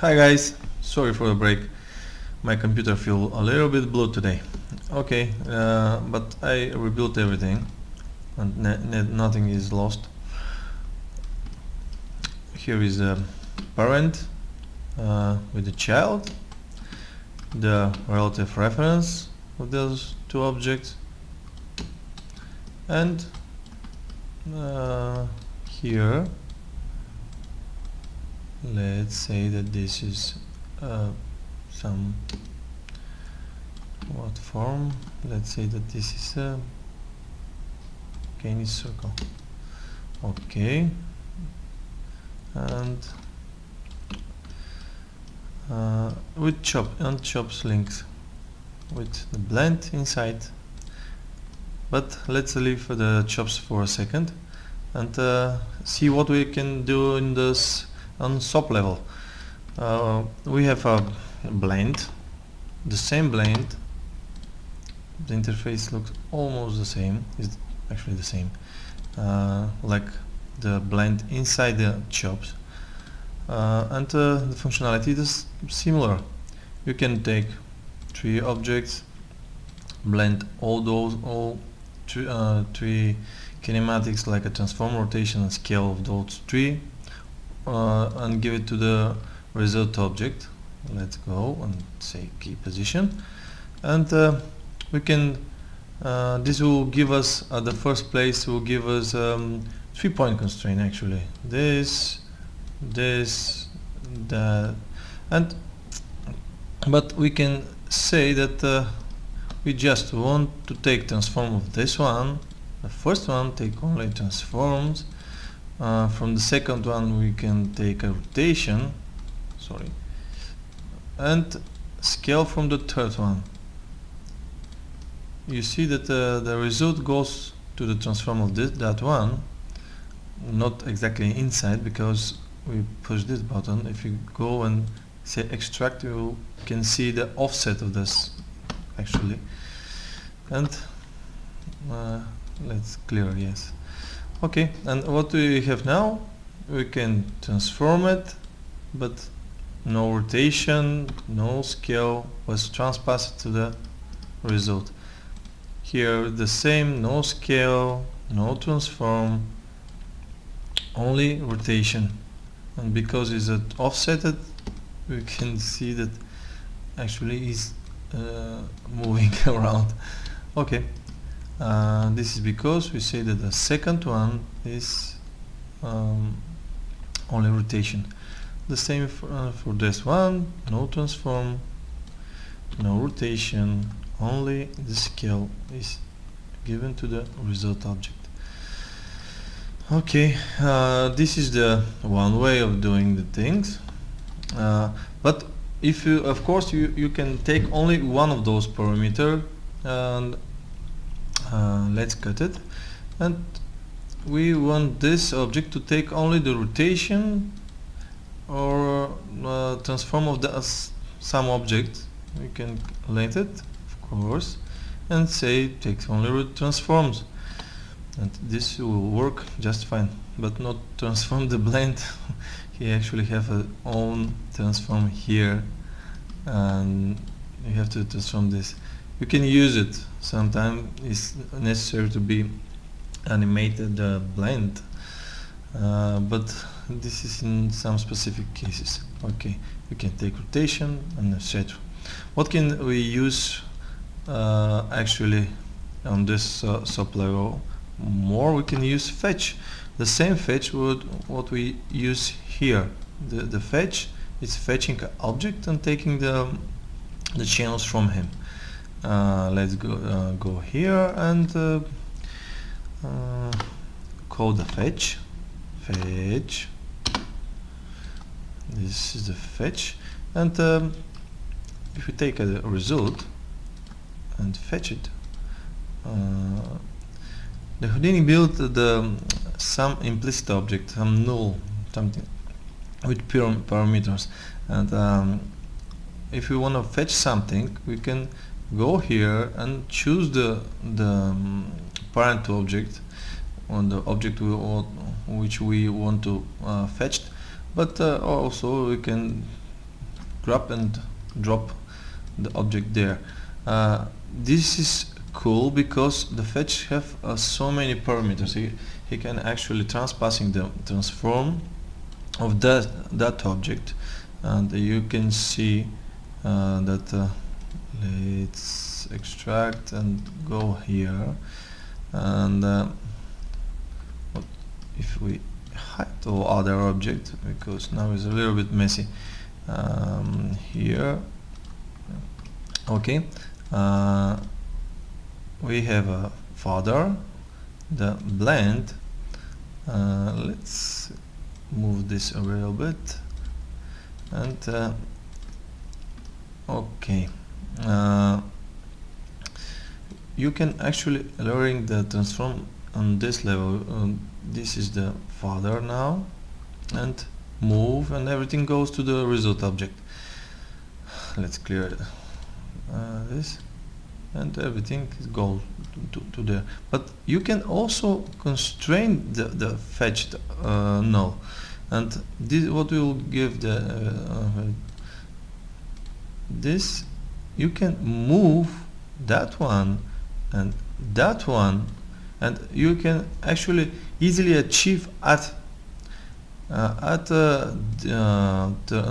Hi guys, sorry for the break. My computer feel a little bit blue today. Okay, but I rebuilt everything and nothing is lost. Here is the parent with the child, the relative reference of those two objects, and here let's say that this is some what form. Let's say that this is a Canis circle. Okay, and with chops links with the blend inside. But let's leave the chops for a second and see what we can do in this on SOP level. We have a blend, the same blend. The interface looks almost the same, is actually the same, like the blend inside the chops, and the functionality is similar. You can take three objects, blend all three kinematics like a transform, rotation and scale of those three, and give it to the result object. Let's go and say key position, and we can this will give us at the first place will give us 3-point constraint actually, this, that, and but we can say that we just want to take transform of this one, the first one take only transforms, from the second one we can take a rotation, and scale from the third one. You see that the result goes to the transform of that one, not exactly inside because we push this button. If you go and say extract, you can see the offset of this actually, and let's clear, yes. Okay, and what do we have now? We can transform it, but no rotation, no scale was transposed to the result. Here the same, no scale, no transform, only rotation, and because it's offsetted, we can see that actually is moving around. Okay, this is because we say that the second one is only rotation. The same for this one, no transform, no rotation, only the scale is given to the result object. Okay, this is the one way of doing the things, but if you, of course, you can take only one of those parameters, and let's cut it, and we want this object to take only the rotation or transform of the some object. We can let it, of course, and say takes only transforms, and this will work just fine, but not transform the blend. He actually have a own transform here, and you have to transform this. You can use it sometimes. It's necessary to be animated blend, but this is in some specific cases. Okay, we can take rotation and etc. What can we use actually on this sub level more? We can use fetch, the same fetch what we use here. The fetch is fetching an object and taking the channels from him. Let's go here and call the fetch. This is the fetch, and if we take a result and fetch it, the Houdini built some implicit object, some null, something with parameters, and if we want to fetch something, we can go here and choose the parent object on the object which we want to fetch, but also we can grab and drop the object there. This is cool because the fetch have so many parameters. He can actually transpassing the transform of that object, and you can see that let's extract and go here, and if we hide all other object, because now it's a little bit messy here. Okay, we have a father, the blend. Let's move this a little bit, and okay, you can actually lowering the transform on this level. This is the father now, and move, and everything goes to the result object. Let's clear this, and everything goes to there. But you can also constrain the fetched null, and this what will give the this. You can move that one and that one, and you can actually easily achieve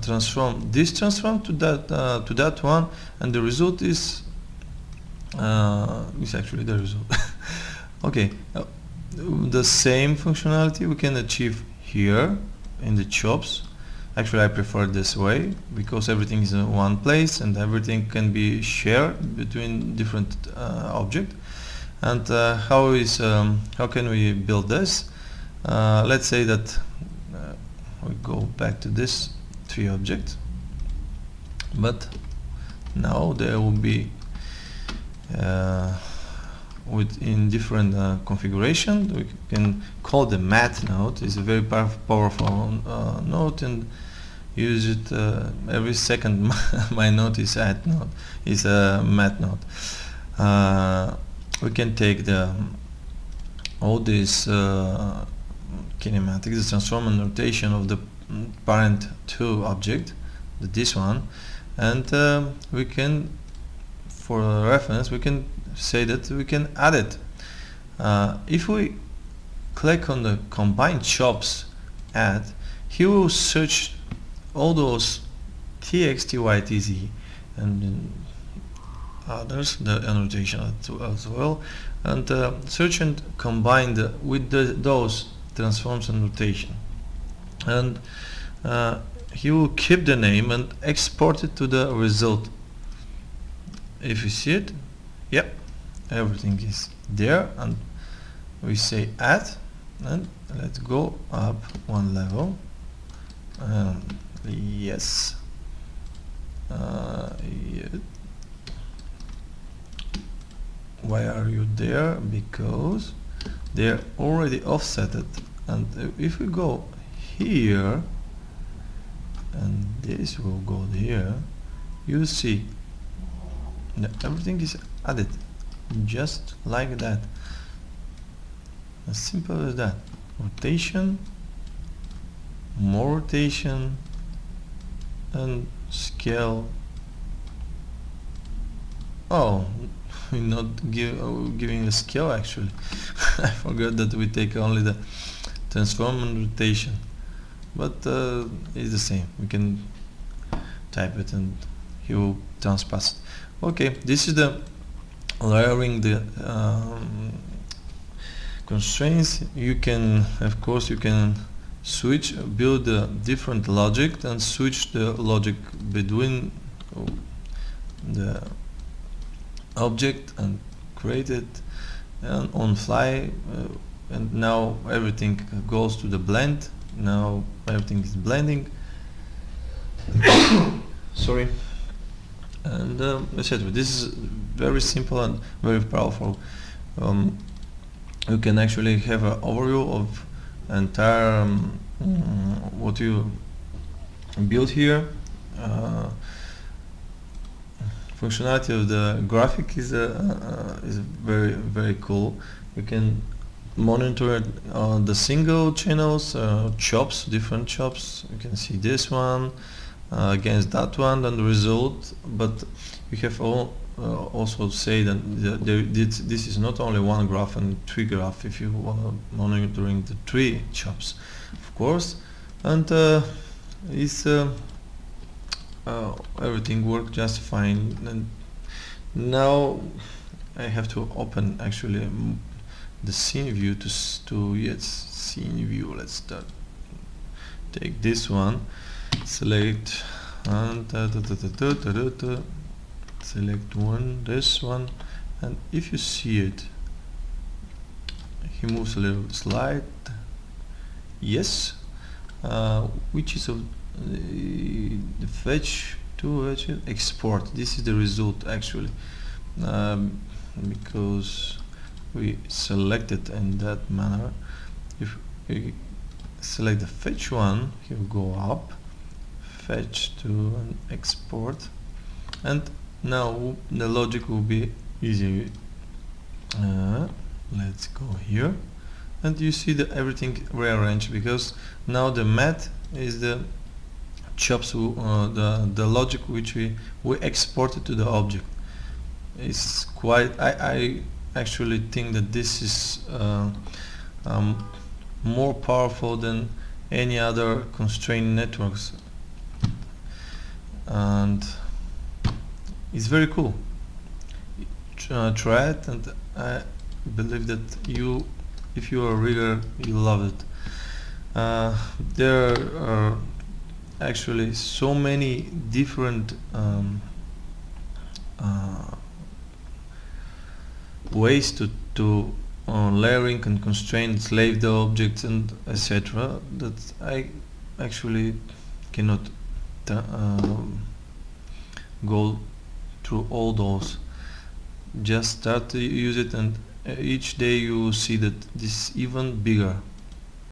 transform this transform to that one, and the result is actually the result. Okay, the same functionality we can achieve here in the chops. Actually, I prefer this way because everything is in one place and everything can be shared between different objects. And how can we build this? Let's say that we go back to this three objects, but now there will be in different configuration. We can call the mat node. It's a very powerful node, and use it every second. My node is add node, is a mat node. We can take all these kinematics, the transform and rotation of the parent 2 object, this one, and we can, for reference, we can say that we can add it. If we click on the combine chops add, he will search all those txt, ytz, and others, the annotation as well, and search and combine with those transforms and rotation, and he will keep the name and export it to the result. If you see it, yep, everything is there, and we say add, and let's go up one level. Yes, yeah. Why are you there? Because they're already offsetted, and if we go here and this will go here, you see that everything is added just like that, as simple as that. Rotation, more rotation, and scale. Oh, we're not giving a scale actually. I forgot that we take only the transform and rotation, but it's the same. We can type it and he will transpass it. Okay, this is the layering the constraints. You can, of course, you can build the different logic and switch the logic between the object and create it and on fly, and now everything goes to the blend. Now everything is blending. Sorry. And etc. This is very simple and very powerful. You can actually have an overview of entire what you build here. Functionality of the graphic is very cool. You can monitor the single channels, chops, different chops. You can see this one, against that one than the result, but you have also say that this is not only one graph and three graph if you want to monitoring the three chops, of course, and everything worked just fine. And now I have to open actually the scene view yes, scene view. Let's start. Take this one, select and select this one, and if you see it, he moves a little slide, yes, which is the fetch to export. This is the result actually, because we selected in that manner. If we select the fetch one, he will go up, fetch to an export, and now the logic will be easy. Let's go here, and you see that everything rearranged, because now the math is the chops, the logic which we exported to the object. It's quite, I actually think that this is more powerful than any other constrained networks, and it's very cool. Try it, and I believe that if you are a rigger, you love it. There are actually so many different ways to layering and constrain, slave the objects, and etc. that I actually cannot go through all those. Just start to use it, and each day you will see that this is even bigger.